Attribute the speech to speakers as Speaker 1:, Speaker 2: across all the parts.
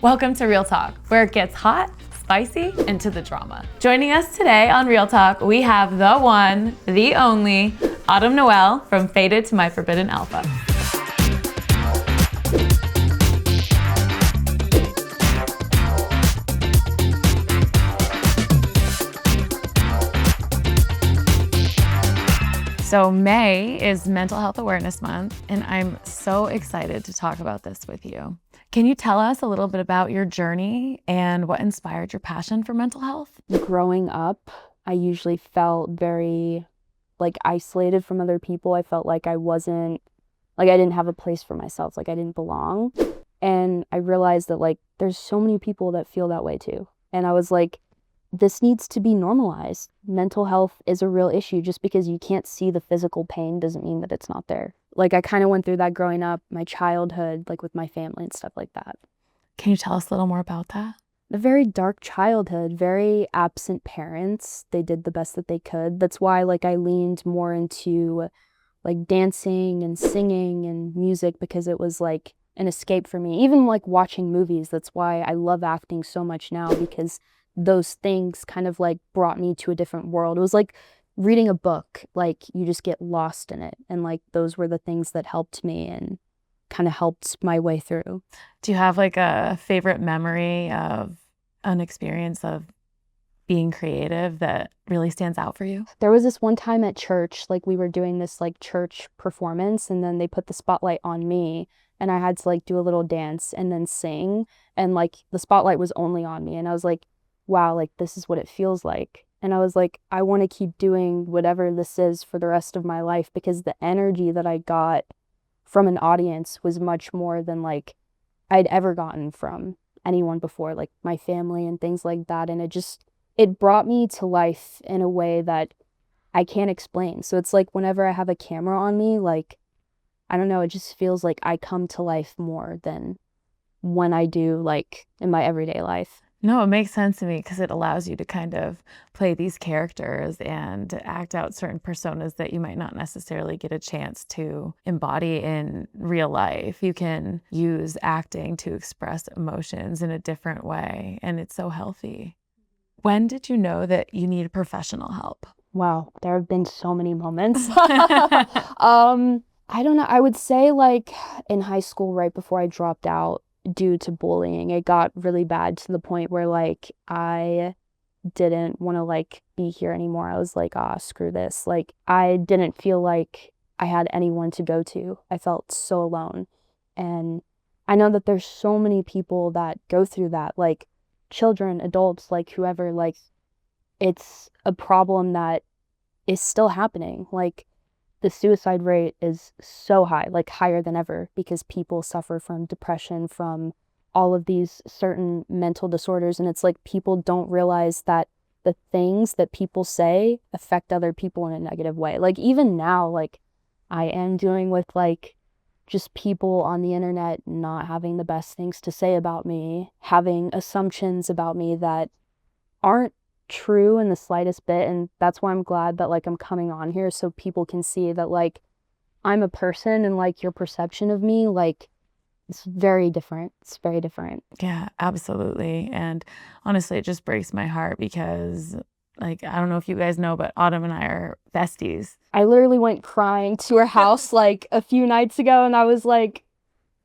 Speaker 1: Welcome to Real Talk, where it gets hot, spicy, and to the drama. Joining us today on Real Talk, we have the one, the only, Noel from Fated to My Forbidden Alpha. So May is Mental Health Awareness Month, and I'm so excited to talk about this with you. Can you tell us a little bit about your journey and what inspired your passion for mental health?
Speaker 2: Growing up, I usually felt very isolated from other people. I felt like I didn't have a place for myself, like I didn't belong. And I realized that there's so many people that feel that way too. And I was like, this needs to be normalized. Mental health is a real issue. Just because you can't see the physical pain doesn't mean that it's not there. I kind of went through that growing up, my childhood, with my family and stuff like that.
Speaker 1: Can you tell us a little more about that?
Speaker 2: A very dark childhood, very absent parents. They did the best that they could. That's why I leaned more into dancing and singing and music, because it was an escape for me. Even watching movies. That's why I love acting so much now, because those things kind of brought me to a different world. It was like reading a book, you just get lost in it. And those were the things that helped me and kind of helped my way through.
Speaker 1: Do you have a favorite memory of an experience of being creative that really stands out for you?
Speaker 2: There was this one time at church, we were doing this church performance, and then they put the spotlight on me, and I had to do a little dance and then sing, and the spotlight was only on me, and I was like, wow, this is what it feels like. And I was like, I want to keep doing whatever this is for the rest of my life, because the energy that I got from an audience was much more than I'd ever gotten from anyone before, my family and things like that. And it brought me to life in a way that I can't explain. So it's whenever I have a camera on me, I don't know, it just feels like I come to life more than when I do in my everyday life.
Speaker 1: No, it makes sense to me because it allows you to kind of play these characters and act out certain personas that you might not necessarily get a chance to embody in real life. You can use acting to express emotions in a different way, and it's so healthy. When did you know that you needed professional help?
Speaker 2: Wow, there have been so many moments. I don't know. I would say in high school, right before I dropped out, due to bullying, it got really bad to the point where I didn't want to be here anymore. I was screw this. I didn't feel like I had anyone to go to. I felt so alone. And I know that there's so many people that go through that, children, adults, whoever. It's a problem that is still happening. The suicide rate is so high, higher than ever, because people suffer from depression, from all of these certain mental disorders. And it's people don't realize that the things that people say affect other people in a negative way. Even now, I am dealing with just people on the internet not having the best things to say about me, having assumptions about me that aren't true in the slightest bit. And that's why I'm glad that I'm coming on here, so people can see that I'm a person, and your perception of me, it's very different. It's very different.
Speaker 1: Yeah, absolutely. And honestly, it just breaks my heart because I don't know if you guys know, but Autumn and I are besties.
Speaker 2: I literally went crying to her house a few nights ago, and I was like,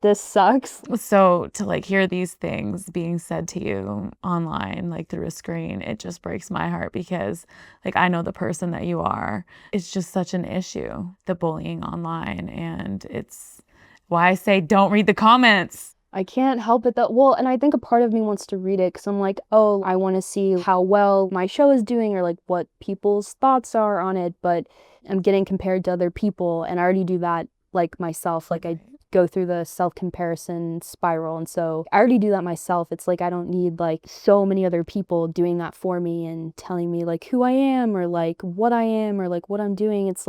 Speaker 2: this sucks.
Speaker 1: So to hear these things being said to you online, through a screen, it just breaks my heart because I know the person that you are. It's just such an issue, the bullying online. And it's why I say don't read the comments.
Speaker 2: I can't help it though. Well, and I think a part of me wants to read it because I'm like, oh, I want to see how well my show is doing, or what people's thoughts are on it. But I'm getting compared to other people, and I already do that myself. I go through the self-comparison spiral, and so I already do that myself. It's I don't need so many other people doing that for me and telling me who I am, or what I am, or what I'm doing. It's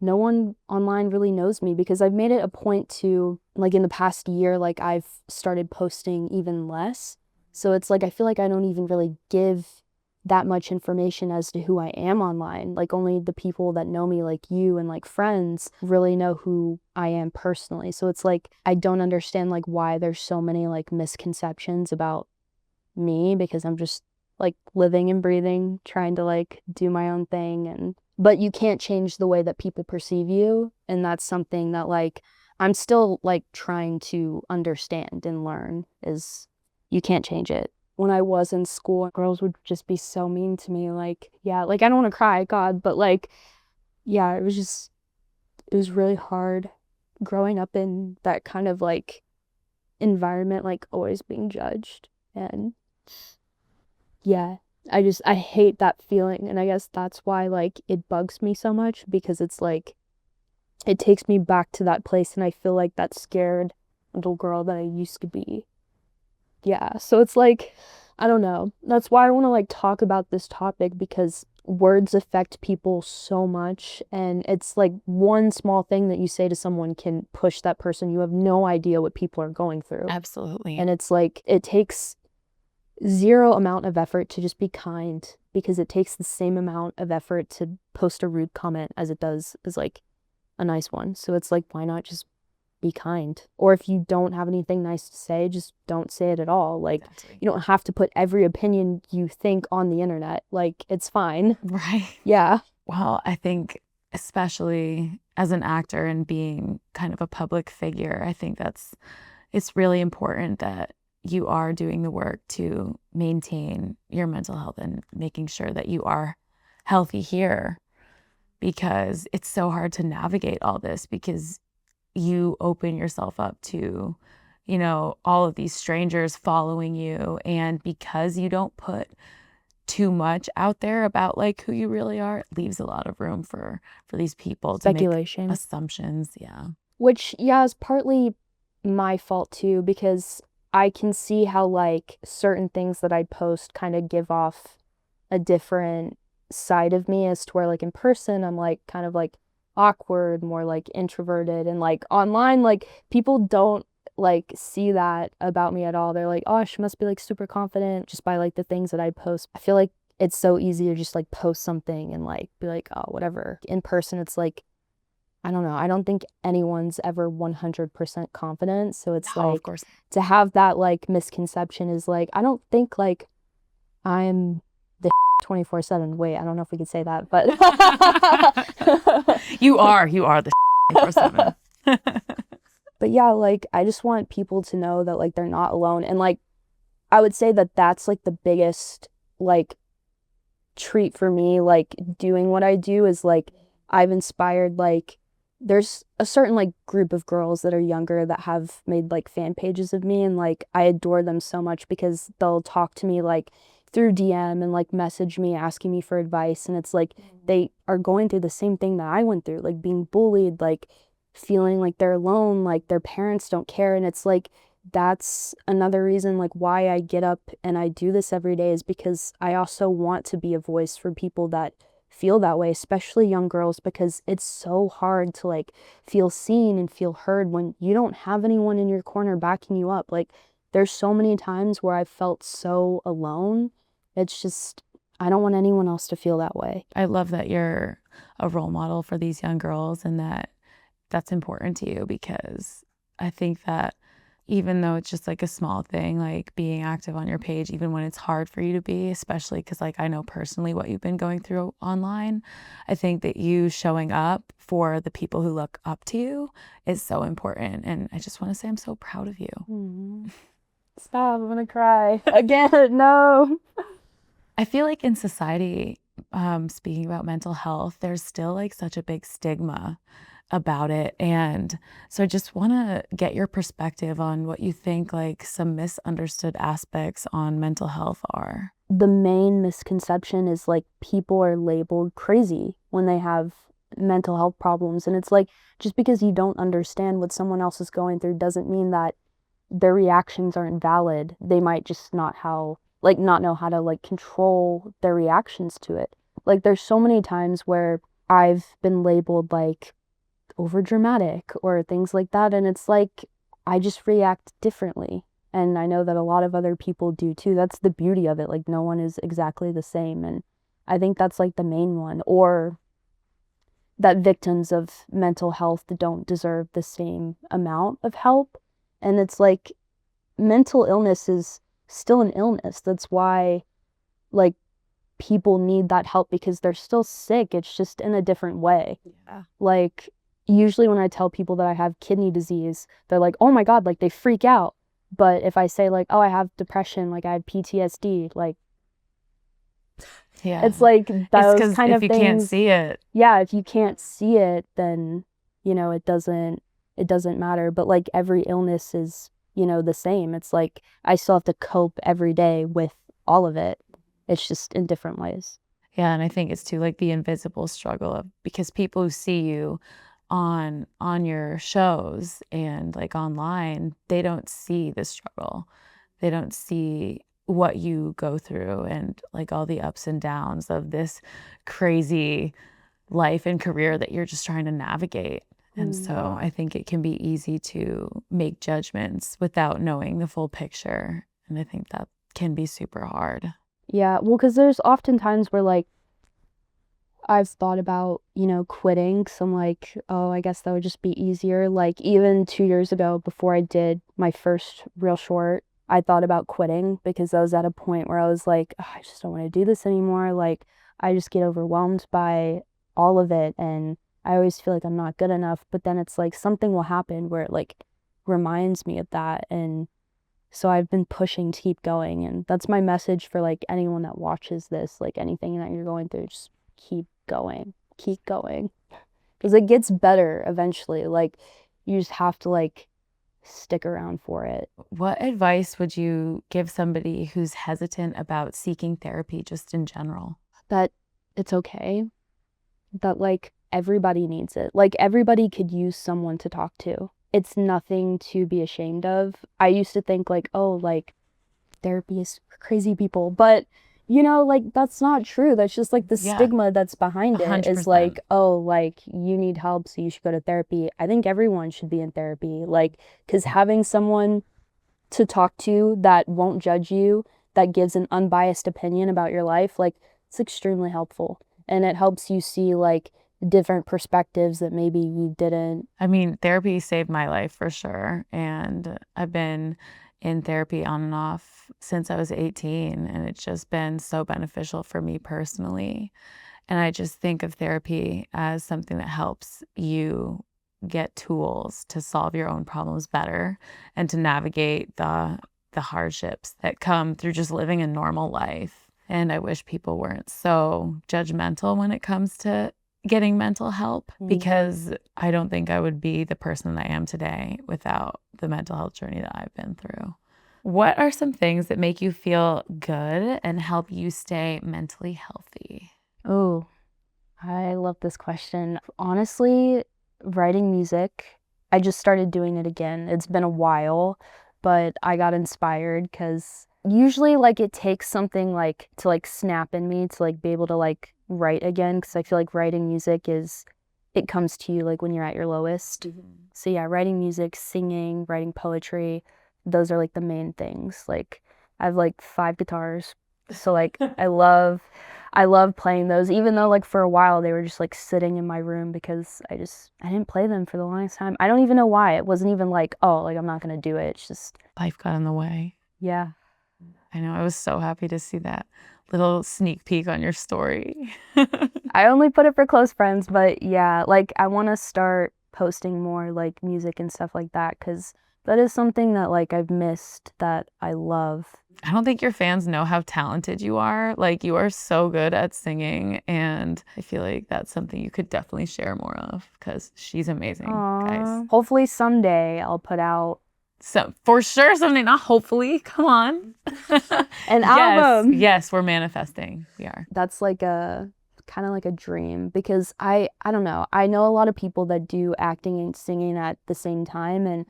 Speaker 2: no one online really knows me, because I've made it a point to in the past year, I've started posting even less. So it's I feel I don't even really give that much information as to who I am online. Like only the people that know me, like you and like friends, really know who I am personally. So it's like I don't understand like why there's so many like misconceptions about me, because I'm just like living and breathing, trying to like do my own thing. And but you can't change the way that people perceive you, and that's something that like I'm still like trying to understand and learn, is you can't change it. When I was in school, girls would just be so mean to me. Like, yeah, like I don't want to cry, God, but like, yeah, it was really hard growing up in that kind of like environment, like always being judged. And yeah, I hate that feeling. And I guess that's why like it bugs me so much, because it's like it takes me back to that place, and I feel like that scared little girl that I used to be. Yeah, so it's like, I don't know. That's why I want to like talk about this topic, because words affect people so much, and it's like one small thing that you say to someone can push that person. You have no idea what people are going through.
Speaker 1: Absolutely.
Speaker 2: And it's like it takes zero amount of effort to just be kind, because it takes the same amount of effort to post a rude comment as it does as like a nice one. So it's like, why not just be kind? Or if you don't have anything nice to say, just don't say it at all. Like,
Speaker 1: Exactly.
Speaker 2: you don't have to put every opinion you think on the internet. Like, it's fine.
Speaker 1: Right.
Speaker 2: Yeah.
Speaker 1: Well, I think especially as an actor and being kind of a public figure, I think it's really important that you are doing the work to maintain your mental health and making sure that you are healthy here, because it's so hard to navigate all this, because you open yourself up to, all of these strangers following you. And because you don't put too much out there about like who you really are, it leaves a lot of room for these people to make
Speaker 2: Speculation.
Speaker 1: assumptions. Yeah.
Speaker 2: Which, yeah, is partly my fault too, because I can see how like certain things that I post kind of give off a different side of me, as to where like in person I'm like kind of like awkward, more like introverted, and like online like people don't like see that about me at all. They're like, oh, she must be like super confident just by like the things that I post. I feel like it's so easy to just like post something and like be like, oh, whatever. In person it's like, I don't know. I don't think anyone's ever 100% confident. So it's
Speaker 1: No, of
Speaker 2: like
Speaker 1: course.
Speaker 2: to have that like misconception is like, I don't think like I'm the 24/7. Wait, I don't know if we could say that, but
Speaker 1: You are the 24/7.
Speaker 2: but yeah, like I just want people to know that like they're not alone. And like I would say that that's like the biggest like treat for me, like doing what I do, is like I've inspired like there's a certain like group of girls that are younger that have made like fan pages of me, and like I adore them so much, because they'll talk to me like through DM and like message me asking me for advice, and it's like they are going through the same thing that I went through, like being bullied, like feeling like they're alone, like their parents don't care. And it's like that's another reason like why I get up and I do this every day, is because I also want to be a voice for people that feel that way, especially young girls, because it's so hard to like feel seen and feel heard when you don't have anyone in your corner backing you up. Like there's so many times where I felt so alone. It's just, I don't want anyone else to feel that way.
Speaker 1: I love that you're a role model for these young girls, and that's important to you, because I think that even though it's just like a small thing, like being active on your page, even when it's hard for you to be, especially because like I know personally what you've been going through online, I think that you showing up for the people who look up to you is so important. And I just want to say I'm so proud of you.
Speaker 2: Stop, I'm gonna cry again. No.
Speaker 1: I feel like in society, speaking about mental health, there's still like such a big stigma about it. And so I just want to get your perspective on what you think like some misunderstood aspects on mental health are.
Speaker 2: The main misconception is like people are labeled crazy when they have mental health problems. And it's like, just because you don't understand what someone else is going through doesn't mean that their reactions aren't valid. They might just not know how to like control their reactions to it. Like there's so many times where I've been labeled like over dramatic or things like that, and it's like I just react differently. And I know that a lot of other people do too. That's the beauty of it. Like no one is exactly the same. And I think that's like the main one. Or that victims of mental health don't deserve the same amount of help. And it's like mental illness is still an illness. That's why like people need that help, because they're still sick. It's just in a different way.
Speaker 1: Yeah.
Speaker 2: Like usually when I tell people that I have kidney disease, they're like, "Oh my God," like they freak out. But if I say like, "Oh, I have depression, like I have PTSD," like
Speaker 1: Yeah.
Speaker 2: it's like
Speaker 1: It's
Speaker 2: those
Speaker 1: because
Speaker 2: kind
Speaker 1: if
Speaker 2: of
Speaker 1: you can't
Speaker 2: things.
Speaker 1: see it,
Speaker 2: Yeah, if you can't see it, then it doesn't matter. But like every illness is, the same. It's like I still have to cope every day with all of it. It's just in different ways.
Speaker 1: yeah, and I think it's too like the invisible struggle of, because people who see you on your shows and like online, they don't see the struggle. They don't see what you go through and like all the ups and downs of this crazy life and career that you're just trying to navigate. And so I think it can be easy to make judgments without knowing the full picture. And I think that can be super hard.
Speaker 2: Yeah, well, because there's often times where like I've thought about, quitting. So I'm like, oh, I guess that would just be easier. Like even 2 years ago, before I did my first real short, I thought about quitting because I was at a point where I was like, "Ugh, I just don't want to do this anymore. Like I just get overwhelmed by all of it, and I always feel like I'm not good enough." But then it's like something will happen where it like reminds me of that. And so I've been pushing to keep going. And that's my message for like anyone that watches this, like anything that you're going through, just keep going, because it gets better eventually. Like you just have to like stick around for it.
Speaker 1: What advice would you give somebody who's hesitant about seeking therapy just in general?
Speaker 2: That it's okay, that like everybody needs it. Like everybody could use someone to talk to. It's nothing to be ashamed of. I used to think like, oh, like therapy is for crazy people, but like that's not true. That's just like the
Speaker 1: Yeah,
Speaker 2: stigma that's behind it is
Speaker 1: 100%.
Speaker 2: like, oh, like you need help, so you should go to therapy. I think everyone should be in therapy, like, because having someone to talk to that won't judge you, that gives an unbiased opinion about your life, like it's extremely helpful. And it helps you see like different perspectives that maybe you didn't.
Speaker 1: I mean, therapy saved my life for sure. And I've been in therapy on and off since I was 18, and it's just been so beneficial for me personally. And I just think of therapy as something that helps you get tools to solve your own problems better and to navigate the hardships that come through just living a normal life. And I wish people weren't so judgmental when it comes to getting mental help, because I don't think I would be the person that I am today without the mental health journey that I've been through. What are some things that make you feel good and help you stay mentally healthy?
Speaker 2: Oh, I love this question. Honestly, writing music, I just started doing it again. It's been a while, but I got inspired because usually like it takes something like to like snap in me to like be able to like write again, because I feel like writing music is, it comes to you like when you're at your lowest. So yeah, writing music, singing, writing poetry, those are like the main things. Like I have like 5 guitars. So like I love playing those, even though like for a while they were just like sitting in my room because I didn't play them for the longest time. I don't even know why. It wasn't even like, oh, like I'm not gonna do it. It's just,
Speaker 1: Life got in the way.
Speaker 2: yeah.
Speaker 1: I know. I was so happy to see that little sneak peek on your story.
Speaker 2: I only put it for close friends, but yeah, like I want to start posting more like music and stuff like that, because that is something that like I've missed that I love.
Speaker 1: I don't think your fans know how talented you are. Like, you are so good at singing, and I feel like that's something you could definitely share more of because she's amazing, guys.
Speaker 2: Hopefully someday I'll put out
Speaker 1: So, for sure, someday, not hopefully. Come on.
Speaker 2: an
Speaker 1: Yes,
Speaker 2: album.
Speaker 1: yes, we're manifesting. We are.
Speaker 2: That's like a kind of like a dream, because I don't know. I know a lot of people that do acting and singing at the same time, and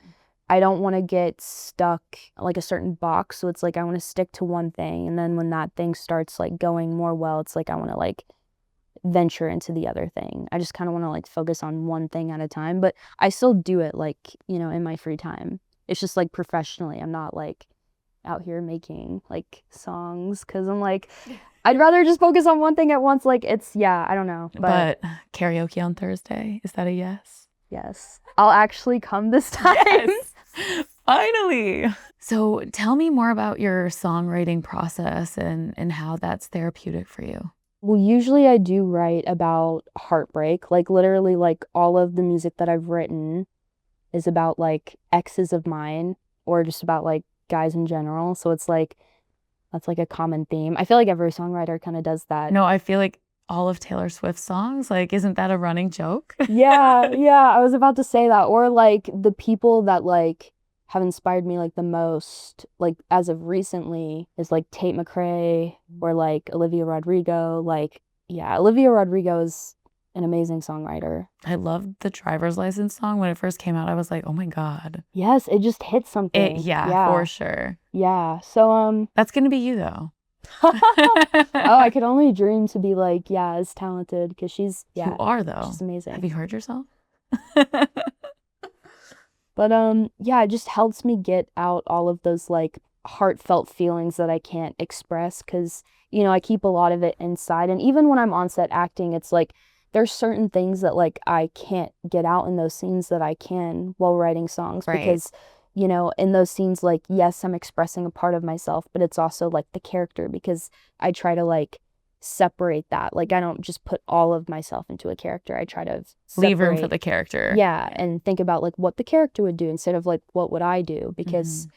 Speaker 2: I don't want to get stuck like a certain box. So it's like I want to stick to one thing, and then when that thing starts like going more well, it's like I want to like venture into the other thing. I just kind of want to like focus on one thing at a time, but I still do it like, in my free time. It's just like professionally. I'm not like out here making like songs because I'm like, I'd rather just focus on one thing at once. Like it's, yeah, I don't know.
Speaker 1: But karaoke on Thursday, is that a yes?
Speaker 2: Yes, I'll actually come this time.
Speaker 1: Yes, finally. So tell me more about your songwriting process and how that's therapeutic for you.
Speaker 2: Well, usually I do write about heartbreak. Like literally like all of the music that I've written is about like exes of mine or just about like guys in general. So it's like that's like a common theme. I feel like every songwriter kind of does that.
Speaker 1: No, I feel like all of Taylor Swift's songs, like, isn't that a running joke?
Speaker 2: Yeah, yeah, I was about to say that. Or like the people that like have inspired me like the most, like as of recently, is like Tate McRae or like Olivia Rodrigo. Like, yeah, Olivia Rodrigo is an amazing songwriter.
Speaker 1: I loved the driver's license song. When it first came out, I was like, oh my God.
Speaker 2: Yes, it just hit something.
Speaker 1: Yeah, for sure.
Speaker 2: Yeah. So
Speaker 1: That's gonna be you though.
Speaker 2: oh, I could only dream to be like, yeah, as talented because she's, yeah.
Speaker 1: You are though.
Speaker 2: She's amazing.
Speaker 1: Have you heard yourself?
Speaker 2: But yeah, it just helps me get out all of those like heartfelt feelings that I can't express because, you know, I keep a lot of it inside. And even when I'm on set acting, it's like there's certain things that like I can't get out in those scenes that I can while writing songs because, you know, in those scenes, like, yes, I'm expressing a part of myself, but it's also like the character because I try to like separate that. Like I don't just put all of myself into a character. I try to
Speaker 1: leave room for the character.
Speaker 2: Yeah, and think about like what the character would do instead of like what would I do because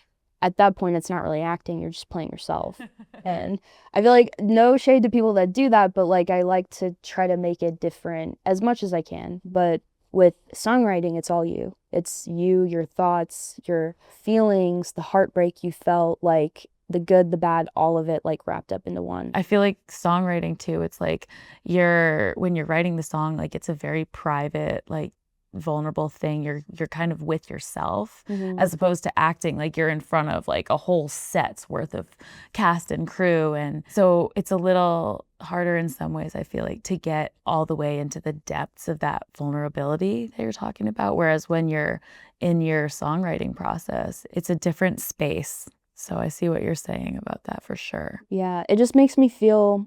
Speaker 2: at that point it's not really acting, you're just playing yourself. And I feel like no shade to people that do that, but like I like to try to make it different as much as I can. But with songwriting, it's all you. It's you, your thoughts, your feelings, the heartbreak you felt, like the good, the bad, all of it like wrapped up into one.
Speaker 1: I feel like songwriting too, it's like when you're writing the song, like it's a very private, like vulnerable thing. You're kind of with yourself as opposed to acting like you're in front of like a whole set's worth of cast and crew. And so it's a little harder in some ways, I feel like, to get all the way into the depths of that vulnerability that you're talking about. Whereas when you're in your songwriting process, it's a different space. So I see what you're saying about that for sure.
Speaker 2: Yeah, it just makes me feel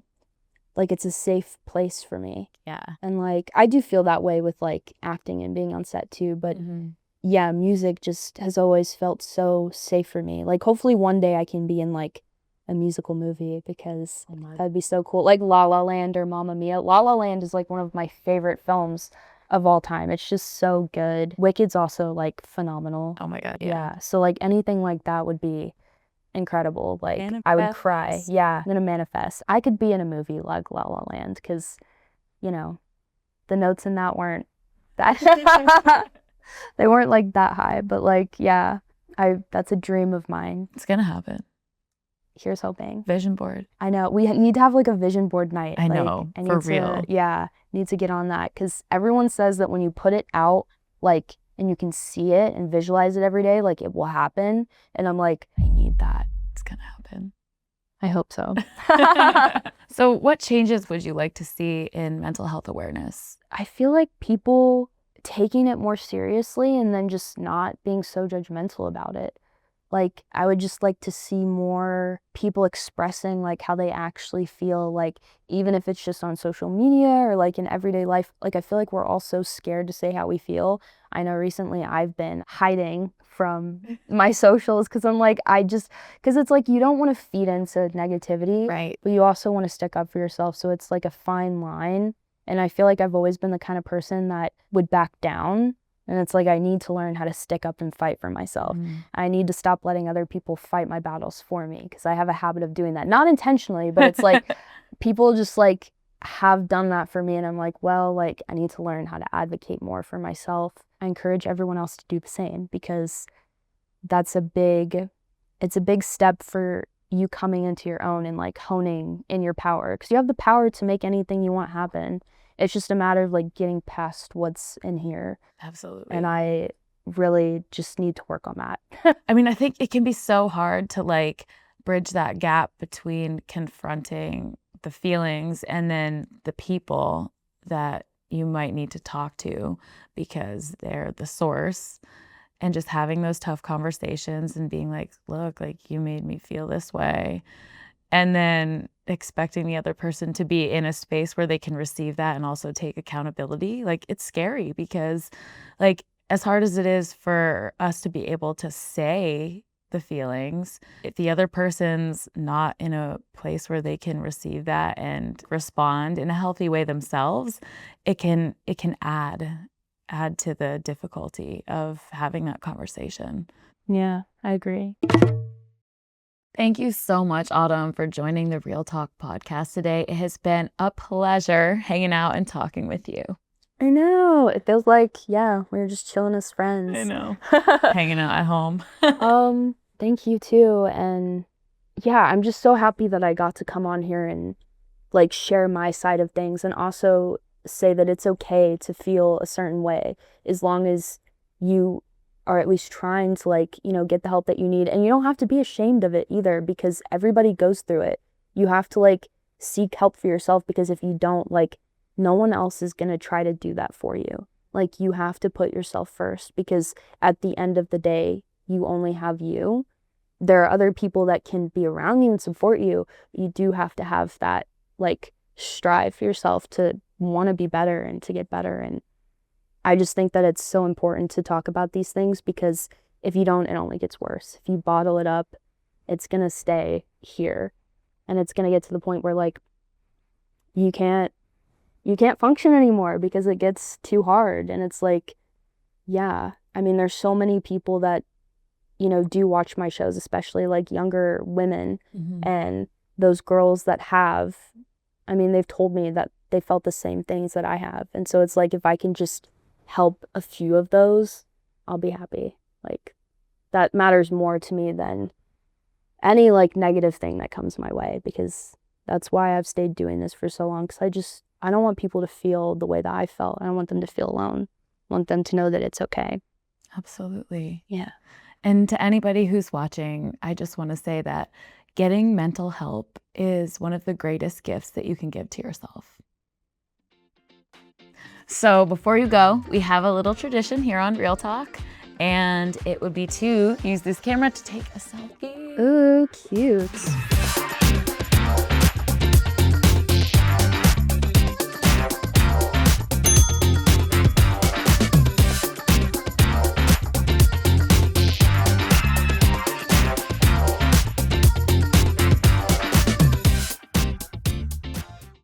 Speaker 2: like it's a safe place for me.
Speaker 1: Yeah.
Speaker 2: And like I do feel that way with like acting and being on set too, but yeah, music just has always felt so safe for me. Like hopefully one day I can be in like a musical movie because that'd be so cool. Like La La Land or Mamma Mia. La La Land is like one of my favorite films of all time. It's just so good. Wicked's also like phenomenal.
Speaker 1: Oh my God.
Speaker 2: Yeah. So like anything like that would be incredible. Like I would cry. Yeah, I'm gonna manifest. I could be in a movie like La La Land because, you know, the notes in that weren't that they weren't like that high, but like yeah, that's a dream of mine.
Speaker 1: It's gonna happen.
Speaker 2: Here's hoping.
Speaker 1: Vision board.
Speaker 2: I know we need to have like a vision board night.
Speaker 1: I know, for real.
Speaker 2: Yeah, need to get on that because everyone says that when you put it out, like, and you can see it and visualize it every day, like it will happen. And I'm like, I need that.
Speaker 1: It's gonna happen.
Speaker 2: I hope so.
Speaker 1: So what changes would you like to see in mental health awareness?
Speaker 2: I feel like people taking it more seriously and then just not being so judgmental about it. Like, I would just like to see more people expressing like how they actually feel, like even if it's just on social media or like in everyday life. Like I feel like we're all so scared to say how we feel. I know recently I've been hiding from my socials because I'm like, because it's like you don't want to feed into negativity,
Speaker 1: right?
Speaker 2: But you also want to stick up for yourself. So it's like a fine line. And I feel like I've always been the kind of person that would back down. And it's like I need to learn how to stick up and fight for myself. I need to stop letting other people fight my battles for me because I have a habit of doing that. Not intentionally, but it's like people just like have done that for me. And I'm like, well, like I need to learn how to advocate more for myself. I encourage everyone else to do the same because it's a big step for you coming into your own and like honing in your power because you have the power to make anything you want happen. It's just a matter of like getting past what's in here.
Speaker 1: Absolutely.
Speaker 2: And I really just need to work on that.
Speaker 1: I mean, I think it can be so hard to like bridge that gap between confronting the feelings and then the people that you might need to talk to because they're the source. and just having those tough conversations and being like, look, like you made me feel this way. And then expecting the other person to be in a space where they can receive that and also take accountability. Like it's scary because like as hard as it is for us to be able to say the feelings, if the other person's not in a place where they can receive that and respond in a healthy way themselves, it can add to the difficulty of having that conversation.
Speaker 2: Yeah, I agree.
Speaker 1: Thank you so much, Autumn, for joining the Real Talk podcast today. It has been a pleasure hanging out and talking with you.
Speaker 2: I know. It feels like, yeah, we were just chilling as friends.
Speaker 1: I know. Hanging out at home.
Speaker 2: Thank you too. And yeah, I'm just so happy that I got to come on here and like share my side of things and also say that it's okay to feel a certain way as long as you are at least trying to like, you know, get the help that you need. And you don't have to be ashamed of it either because everybody goes through it. You have to like seek help for yourself because if you don't, like, no one else is going to try to do that for you. Like, you have to put yourself first because at the end of the day, you only have you. There are other people that can be around you and support you. You do have to have that, like, strive for yourself to want to be better and to get better. And I just think that it's so important to talk about these things because if you don't, it only gets worse. If you bottle it up, it's going to stay here. And it's going to get to the point where, like, you can't function anymore because it gets too hard. And it's like, yeah, I mean, there's so many people that, you know, do watch my shows, especially like younger women. And those girls that have, I mean, they've told me that they felt the same things that I have. And so it's like, if I can just help a few of those, I'll be happy. Like, that matters more to me than any like negative thing that comes my way, because that's why I've stayed doing this for so long. Because I don't want people to feel the way that I felt. I don't want them to feel alone. I want them to know that it's okay.
Speaker 1: Absolutely.
Speaker 2: Yeah.
Speaker 1: And to anybody who's watching, I just want to say that getting mental help is one of the greatest gifts that you can give to yourself. So before you go, we have a little tradition here on Real Talk, and it would be to use this camera to take a selfie.
Speaker 2: Ooh, cute.